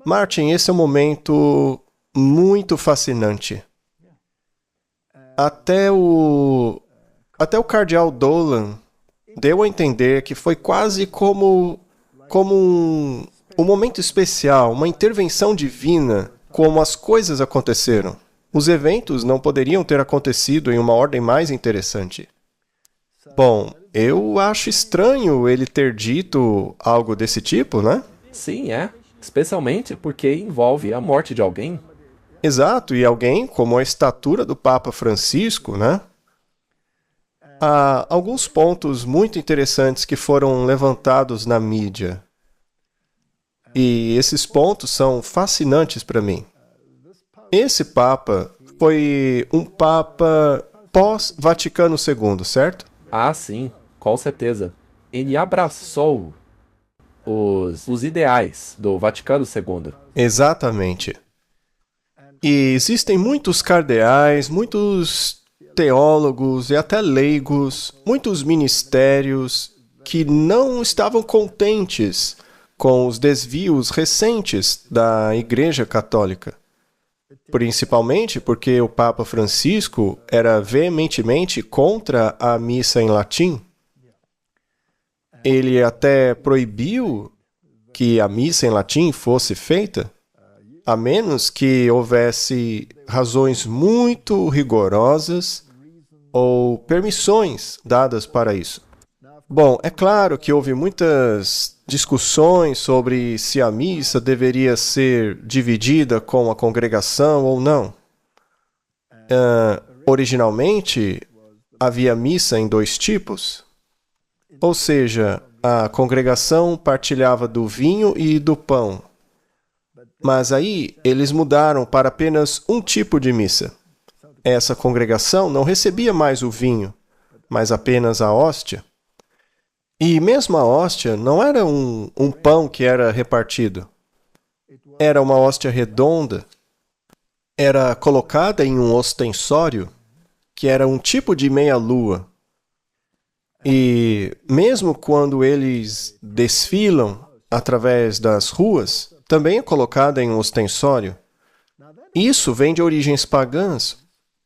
Martin, esse é um momento muito fascinante. Até o, até o cardeal Dolan deu a entender que foi quase como um momento especial, uma intervenção divina, como as coisas aconteceram. Os eventos não poderiam ter acontecido em uma ordem mais interessante. Bom, eu acho estranho ele ter dito algo desse tipo, né? Sim, é. Especialmente porque envolve a morte de alguém. Exato, e alguém como a estatura do Papa Francisco, né? Há alguns pontos muito interessantes que foram levantados na mídia. E esses pontos são fascinantes para mim. Esse Papa foi um Papa pós-Vaticano II, certo? Ah, sim, com certeza. Ele abraçou os ideais do Vaticano II. Exatamente. E existem muitos cardeais, muitos teólogos e até leigos, muitos ministérios que não estavam contentes com os desvios recentes da Igreja Católica. Principalmente porque o Papa Francisco era veementemente contra a missa em latim. Ele até proibiu que a missa em latim fosse feita, a menos que houvesse razões muito rigorosas ou permissões dadas para isso. Bom, é claro que houve muitas discussões sobre se a missa deveria ser dividida com a congregação ou não. Originalmente, havia missa em dois tipos, ou seja, a congregação partilhava do vinho e do pão. Mas aí eles mudaram para apenas um tipo de missa. Essa congregação não recebia mais o vinho, mas apenas a hóstia. E mesmo a hóstia não era um pão que era repartido. Era uma hóstia redonda. Era colocada em um ostensório, que era um tipo de meia-lua. E mesmo quando eles desfilam através das ruas, também é colocada em um ostensório. Isso vem de origens pagãs,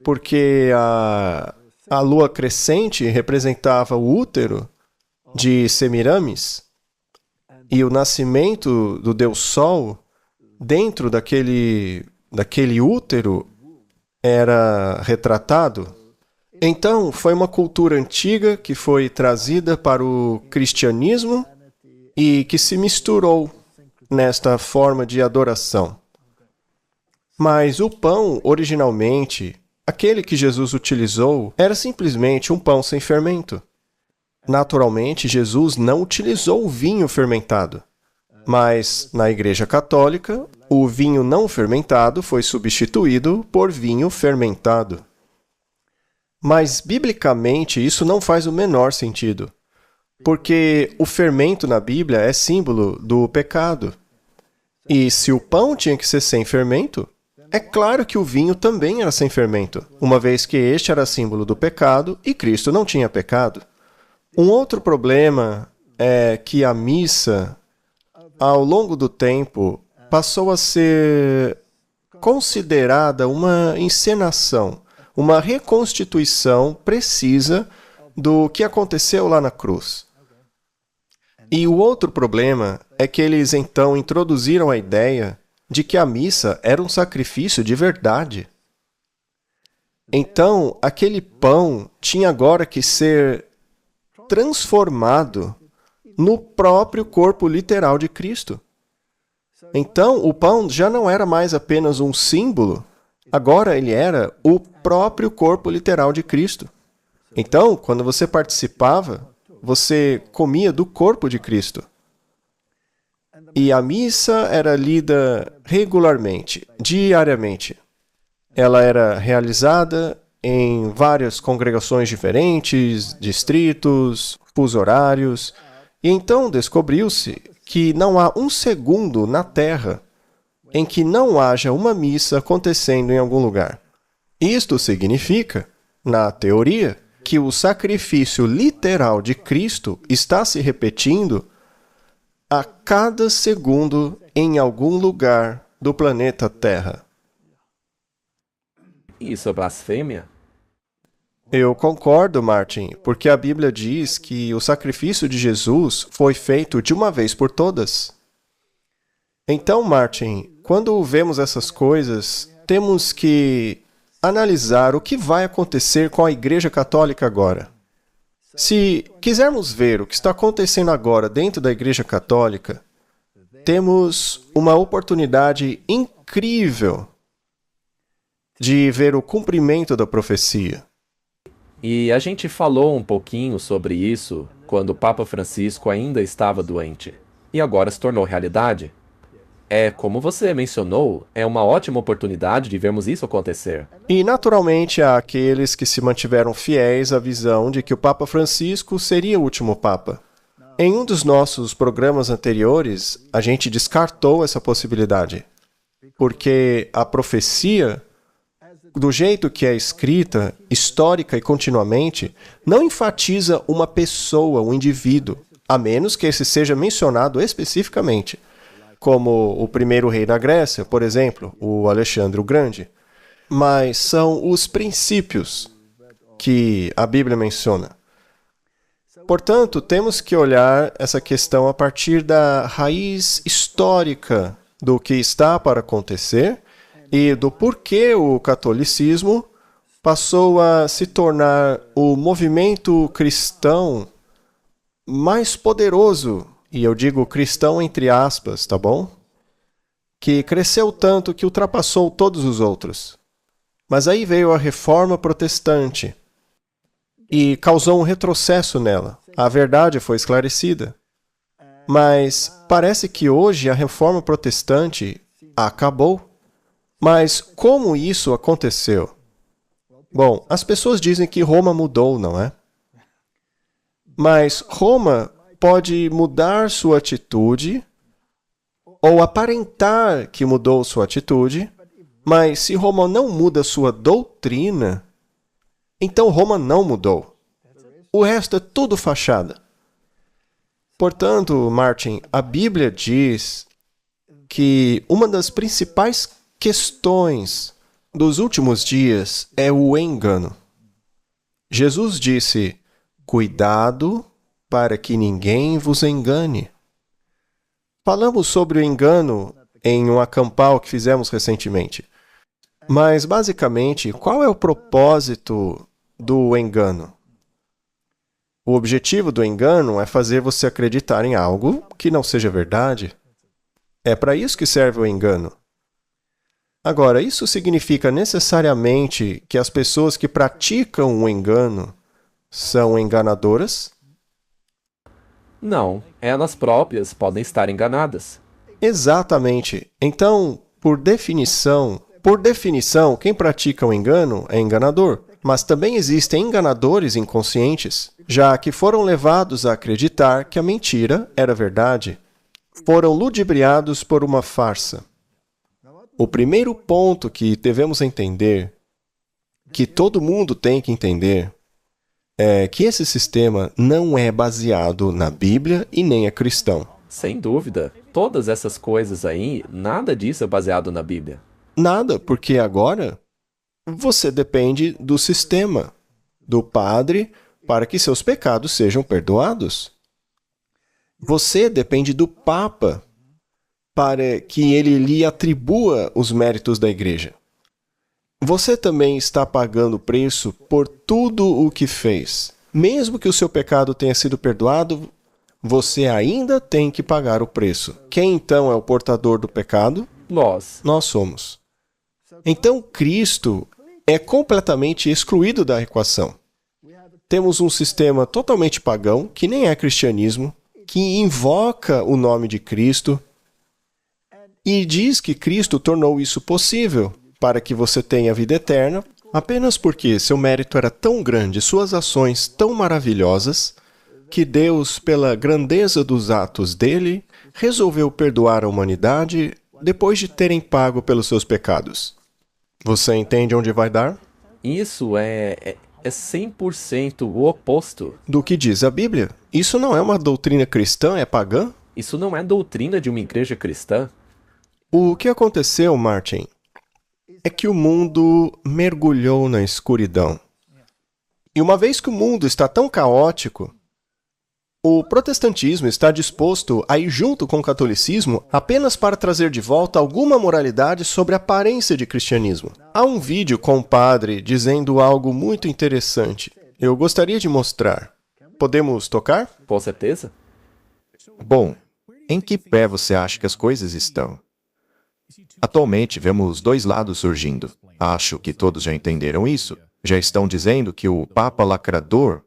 porque a lua crescente representava o útero de Semiramis, e o nascimento do Deus Sol dentro daquele útero era retratado. Então, foi uma cultura antiga que foi trazida para o cristianismo e que se misturou nesta forma de adoração. Mas o pão, originalmente, aquele que Jesus utilizou, era simplesmente um pão sem fermento. Naturalmente, Jesus não utilizou o vinho fermentado. Mas, na Igreja Católica, o vinho não fermentado foi substituído por vinho fermentado. Mas, biblicamente, isso não faz o menor sentido, porque o fermento na Bíblia é símbolo do pecado. E se o pão tinha que ser sem fermento, é claro que o vinho também era sem fermento, uma vez que este era símbolo do pecado e Cristo não tinha pecado. Um outro problema é que a missa, ao longo do tempo, passou a ser considerada uma encenação, uma reconstituição precisa do que aconteceu lá na cruz. E o outro problema é que eles então introduziram a ideia de que a missa era um sacrifício de verdade. Então, aquele pão tinha agora que ser transformado no próprio corpo literal de Cristo. Então, o pão já não era mais apenas um símbolo, agora ele era o próprio corpo literal de Cristo. Então, quando você participava, você comia do corpo de Cristo. E a missa era lida regularmente, diariamente. Ela era realizada em várias congregações diferentes, distritos, fuso horários. E então descobriu-se que não há um segundo na Terra em que não haja uma missa acontecendo em algum lugar. Isto significa, na teoria, que o sacrifício literal de Cristo está se repetindo a cada segundo em algum lugar do planeta Terra. Isso é blasfêmia? Eu concordo, Martin, porque a Bíblia diz que o sacrifício de Jesus foi feito de uma vez por todas. Então, Martin, quando vemos essas coisas, temos que analisar o que vai acontecer com a Igreja Católica agora. Se quisermos ver o que está acontecendo agora dentro da Igreja Católica, temos uma oportunidade incrível de ver o cumprimento da profecia. E a gente falou um pouquinho sobre isso quando o Papa Francisco ainda estava doente. E agora se tornou realidade. Como você mencionou, é uma ótima oportunidade de vermos isso acontecer. E, naturalmente, há aqueles que se mantiveram fiéis à visão de que o Papa Francisco seria o último Papa. Em um dos nossos programas anteriores, a gente descartou essa possibilidade, porque a profecia, do jeito que é escrita, histórica e continuamente, não enfatiza uma pessoa, um indivíduo, a menos que esse seja mencionado especificamente, como o primeiro rei da Grécia, por exemplo, o Alexandre o Grande. Mas são os princípios que a Bíblia menciona. Portanto, temos que olhar essa questão a partir da raiz histórica do que está para acontecer e do porquê o catolicismo passou a se tornar o movimento cristão mais poderoso, e eu digo cristão entre aspas, tá bom? Que cresceu tanto que ultrapassou todos os outros. Mas aí veio a Reforma Protestante e causou um retrocesso nela. A verdade foi esclarecida. Mas parece que hoje a Reforma Protestante acabou. Mas como isso aconteceu? Bom, as pessoas dizem que Roma mudou, não é? Mas Roma pode mudar sua atitude ou aparentar que mudou sua atitude, mas se Roma não muda sua doutrina, então Roma não mudou. O resto é tudo fachada. Portanto, Martin, a Bíblia diz que uma das principais questões dos últimos dias é o engano. Jesus disse: cuidado para que ninguém vos engane. Falamos sobre o engano em um acampal que fizemos recentemente. Mas, basicamente, qual é o propósito do engano? O objetivo do engano é fazer você acreditar em algo que não seja verdade. É para isso que serve o engano. Agora, isso significa necessariamente que as pessoas que praticam o engano são enganadoras? Não, elas próprias podem estar enganadas. Exatamente. Então, por definição, quem pratica o engano é enganador. Mas também existem enganadores inconscientes, já que foram levados a acreditar que a mentira era verdade. Foram ludibriados por uma farsa. O primeiro ponto que devemos entender, que todo mundo tem que entender, é que esse sistema não é baseado na Bíblia e nem é cristão. Sem dúvida. Todas essas coisas aí, nada disso é baseado na Bíblia. Nada, porque agora você depende do sistema, do padre, para que seus pecados sejam perdoados. Você depende do Papa, para que ele lhe atribua os méritos da igreja. Você também está pagando preço por tudo o que fez. Mesmo que o seu pecado tenha sido perdoado, você ainda tem que pagar o preço. Quem então é o portador do pecado? Nós somos. Então Cristo é completamente excluído da equação. Temos um sistema totalmente pagão, que nem é cristianismo, que invoca o nome de Cristo e diz que Cristo tornou isso possível para que você tenha vida eterna, apenas porque seu mérito era tão grande, suas ações tão maravilhosas, que Deus, pela grandeza dos atos dele, resolveu perdoar a humanidade depois de terem pago pelos seus pecados. Você entende onde vai dar? Isso é 100% o oposto do que diz a Bíblia. Isso não é uma doutrina cristã, é pagã? Isso não é doutrina de uma igreja cristã? O que aconteceu, Martin, é que o mundo mergulhou na escuridão. E uma vez que o mundo está tão caótico, o protestantismo está disposto a ir junto com o catolicismo apenas para trazer de volta alguma moralidade sobre a aparência de cristianismo. Há um vídeo com um padre dizendo algo muito interessante. Eu gostaria de mostrar. Podemos tocar? Com certeza. Bom, em que pé você acha que as coisas estão? Atualmente, vemos dois lados surgindo. Acho que todos já entenderam isso. Já estão dizendo que o Papa lacrador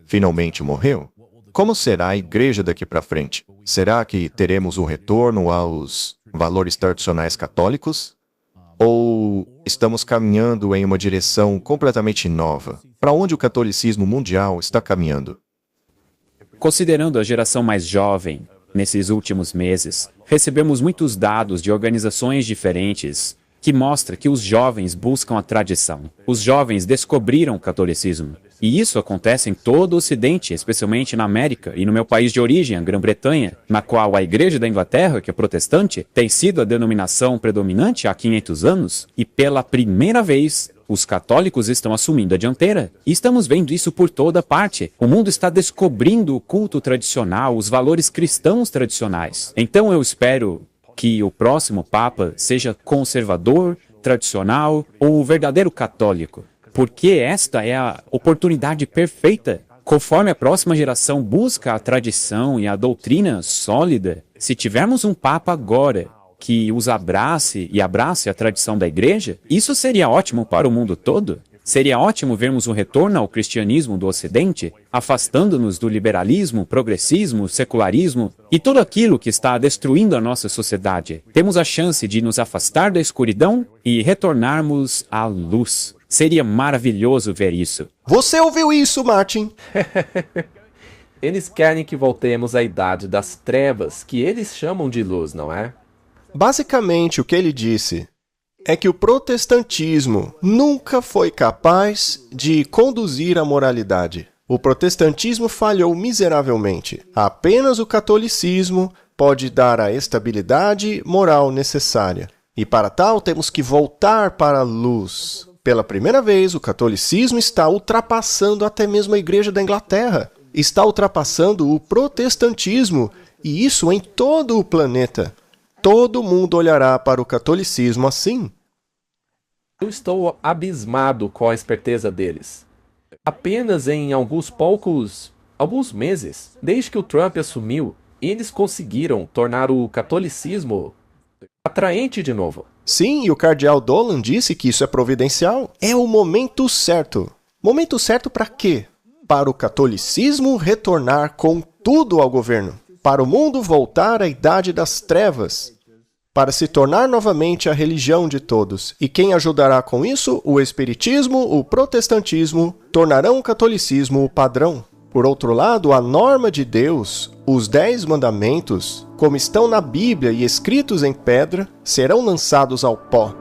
finalmente morreu. Como será a igreja daqui para frente? Será que teremos um retorno aos valores tradicionais católicos? Ou estamos caminhando em uma direção completamente nova? Para onde o catolicismo mundial está caminhando? Considerando a geração mais jovem, nesses últimos meses, recebemos muitos dados de organizações diferentes que mostram que os jovens buscam a tradição. Os jovens descobriram o catolicismo. E isso acontece em todo o Ocidente, especialmente na América e no meu país de origem, a Grã-Bretanha, na qual a Igreja da Inglaterra, que é protestante, tem sido a denominação predominante há 500 anos, e pela primeira vez, os católicos estão assumindo a dianteira. E estamos vendo isso por toda parte. O mundo está descobrindo o culto tradicional, os valores cristãos tradicionais. Então eu espero que o próximo Papa seja conservador, tradicional ou verdadeiro católico. Porque esta é a oportunidade perfeita. Conforme a próxima geração busca a tradição e a doutrina sólida, se tivermos um Papa agora que os abrace e abrace a tradição da Igreja, isso seria ótimo para o mundo todo. Seria ótimo vermos um retorno ao cristianismo do Ocidente, afastando-nos do liberalismo, progressismo, secularismo e tudo aquilo que está destruindo a nossa sociedade. Temos a chance de nos afastar da escuridão e retornarmos à luz. Seria maravilhoso ver isso. Você ouviu isso, Martin? Eles querem que voltemos à idade das trevas, que eles chamam de luz, não é? Basicamente, o que ele disse é que o protestantismo nunca foi capaz de conduzir a moralidade. O protestantismo falhou miseravelmente. Apenas o catolicismo pode dar a estabilidade moral necessária. E para tal, temos que voltar para a luz. Pela primeira vez, o catolicismo está ultrapassando até mesmo a Igreja da Inglaterra. Está ultrapassando o protestantismo, e isso em todo o planeta. Todo mundo olhará para o catolicismo assim. Eu estou abismado com a esperteza deles. Apenas em alguns meses, desde que o Trump assumiu, eles conseguiram tornar o catolicismo atraente de novo. Sim, e o cardeal Dolan disse que isso é providencial. É o momento certo. Momento certo para quê? Para o catolicismo retornar com tudo ao governo. Para o mundo voltar à idade das trevas. Para se tornar novamente a religião de todos. E quem ajudará com isso? O espiritismo, o protestantismo, tornarão o catolicismo o padrão. Por outro lado, a norma de Deus, os 10 mandamentos, como estão na Bíblia e escritos em pedra, serão lançados ao pó.